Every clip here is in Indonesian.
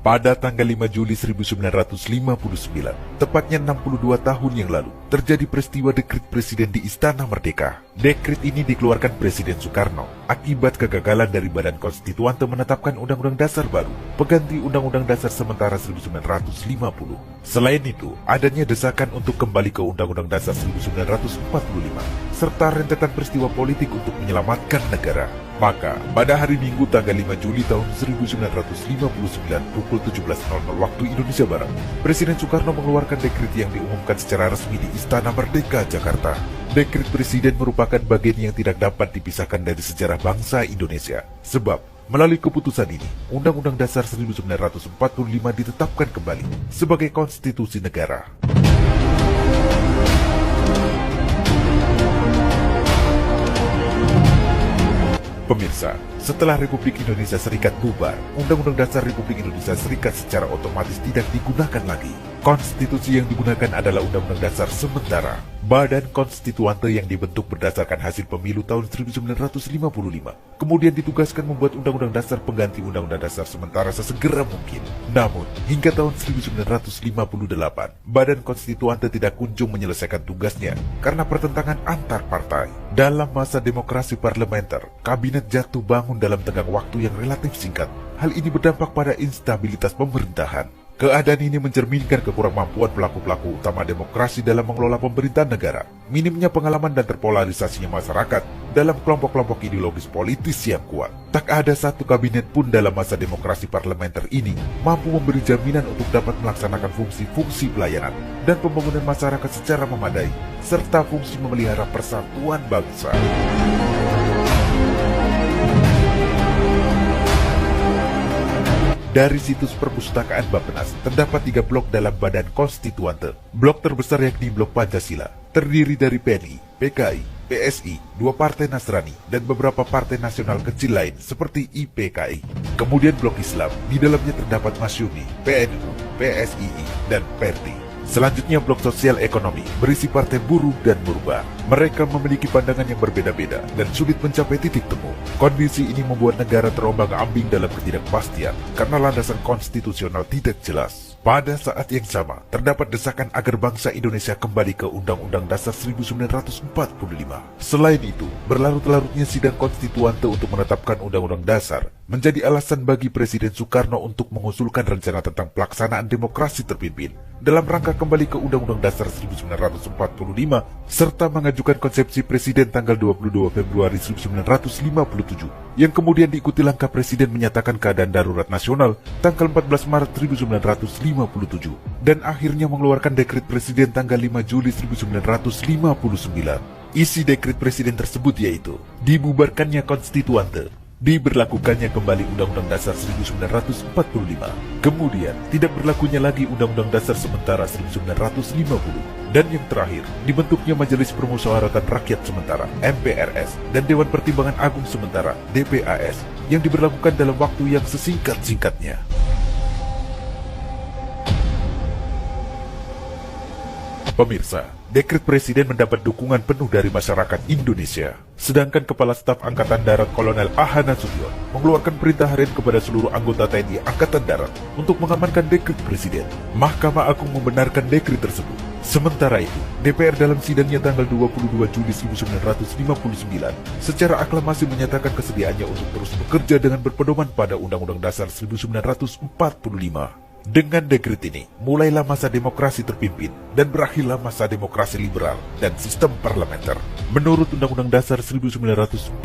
Pada tanggal 5 Juli 1959, tepatnya 62 tahun yang lalu, terjadi peristiwa dekret presiden di Istana Merdeka. Dekret ini dikeluarkan Presiden Soekarno akibat kegagalan dari Badan Konstituante menetapkan Undang-Undang Dasar baru, pengganti Undang-Undang Dasar sementara 1950. Selain itu, adanya desakan untuk kembali ke Undang-Undang Dasar 1945, serta rentetan peristiwa politik untuk menyelamatkan negara. Maka, pada hari Minggu tanggal 5 Juli tahun 1959 pukul 17.00 waktu Indonesia Barat, Presiden Soekarno mengeluarkan dekret yang diumumkan secara resmi di Istana Merdeka, Jakarta. Dekret Presiden merupakan bagian yang tidak dapat dipisahkan dari sejarah bangsa Indonesia. Sebab, melalui keputusan ini, Undang-Undang Dasar 1945 ditetapkan kembali sebagai konstitusi negara. Pemirsa, setelah Republik Indonesia Serikat bubar, Undang-Undang Dasar Republik Indonesia Serikat secara otomatis tidak digunakan lagi. Konstitusi yang digunakan adalah Undang-Undang Dasar sementara. Badan Konstituante yang dibentuk berdasarkan hasil pemilu tahun 1955, kemudian ditugaskan membuat Undang-Undang Dasar pengganti Undang-Undang Dasar sementara sesegera mungkin. Namun, hingga tahun 1958, Badan Konstituante tidak kunjung menyelesaikan tugasnya karena pertentangan antar partai. Dalam masa demokrasi parlementer, kabinet jatuh bangun dalam tenggang waktu yang relatif singkat. Hal ini berdampak pada instabilitas pemerintahan. Keadaan ini mencerminkan kekurangmampuan pelaku-pelaku utama demokrasi dalam mengelola pemerintahan negara, minimnya pengalaman dan terpolarisasinya masyarakat dalam kelompok-kelompok ideologis politis yang kuat. Tak ada satu kabinet pun dalam masa demokrasi parlementer ini mampu memberi jaminan untuk dapat melaksanakan fungsi-fungsi pelayanan dan pembangunan masyarakat secara memadai, serta fungsi memelihara persatuan bangsa. Dari situs perpustakaan Bappenas, terdapat 3 blok dalam Badan Konstituante. Blok terbesar yakni Blok Pancasila, terdiri dari PNI, PKI, PSI, 2 partai Nasrani, dan beberapa partai nasional kecil lain seperti IPKI. Kemudian Blok Islam, di dalamnya terdapat Masyumi, PNU, PSII, dan PERTI. Selanjutnya Blok Sosial Ekonomi, berisi partai buruh dan murba. Mereka memiliki pandangan yang berbeda-beda dan sulit mencapai titik temu. Kondisi ini membuat negara terombang-ambing dalam ketidakpastian karena landasan konstitusional tidak jelas. Pada saat yang sama, terdapat desakan agar bangsa Indonesia kembali ke Undang-Undang Dasar 1945. Selain itu, berlarut-larutnya sidang konstituante untuk menetapkan Undang-Undang Dasar menjadi alasan bagi Presiden Soekarno untuk mengusulkan rencana tentang pelaksanaan demokrasi terpimpin dalam rangka kembali ke Undang-Undang Dasar 1945 serta mengajukan konsepsi Presiden tanggal 22 Februari 1957 yang kemudian diikuti langkah Presiden menyatakan keadaan darurat nasional tanggal 14 Maret 1957 dan akhirnya mengeluarkan dekret Presiden tanggal 5 Juli 1959. Isi dekret Presiden tersebut yaitu dibubarkannya konstituante, diberlakukannya kembali Undang-Undang Dasar 1945, kemudian tidak berlakunya lagi Undang-Undang Dasar sementara 1950, dan yang terakhir, dibentuknya Majelis Permusyawaratan Rakyat Sementara (MPRS) dan Dewan Pertimbangan Agung Sementara (DPAS) yang diberlakukan dalam waktu yang sesingkat-singkatnya. Pemirsa, dekret Presiden mendapat dukungan penuh dari masyarakat Indonesia. Sedangkan Kepala Staf Angkatan Darat Kolonel A.H. Nasution mengeluarkan perintah harian kepada seluruh anggota TNI Angkatan Darat untuk mengamankan dekret Presiden. Mahkamah Agung membenarkan dekret tersebut. Sementara itu, DPR dalam sidangnya tanggal 22 Juli 1959 secara aklamasi menyatakan kesediaannya untuk terus bekerja dengan berpedoman pada Undang-Undang Dasar 1945. Dengan dekret ini, mulailah masa demokrasi terpimpin dan berakhirlah masa demokrasi liberal dan sistem parlementer. Menurut Undang-Undang Dasar 1945,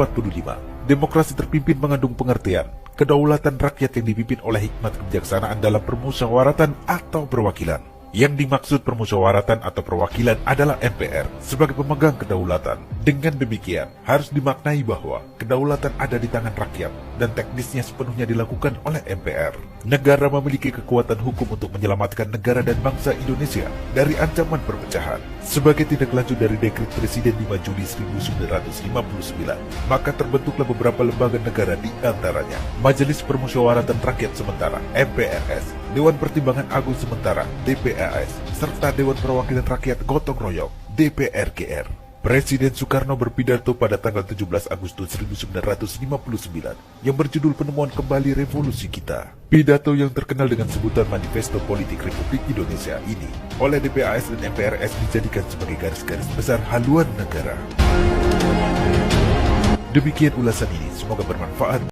demokrasi terpimpin mengandung pengertian kedaulatan rakyat yang dipimpin oleh hikmat kebijaksanaan dalam permusyawaratan atau perwakilan. Yang dimaksud permusyawaratan atau perwakilan adalah MPR sebagai pemegang kedaulatan. Dengan demikian, harus dimaknai bahwa kedaulatan ada di tangan rakyat dan teknisnya sepenuhnya dilakukan oleh MPR. Negara memiliki kekuatan hukum untuk menyelamatkan negara dan bangsa Indonesia dari ancaman perpecahan. Sebagai tindak lanjut dari dekret Presiden 5 Juli 1959, maka terbentuklah beberapa lembaga negara di antaranya Majelis Permusyawaratan Rakyat Sementara (MPRS), Dewan Pertimbangan Agung Sementara (DPAS), serta Dewan Perwakilan Rakyat Gotong Royong (DPRGR). Presiden Soekarno berpidato pada tanggal 17 Agustus 1959 yang berjudul Penemuan Kembali Revolusi Kita. Pidato yang terkenal dengan sebutan Manifesto Politik Republik Indonesia ini oleh DPAS dan MPRS dijadikan sebagai garis-garis besar haluan negara. Demikian ulasan ini, semoga bermanfaat.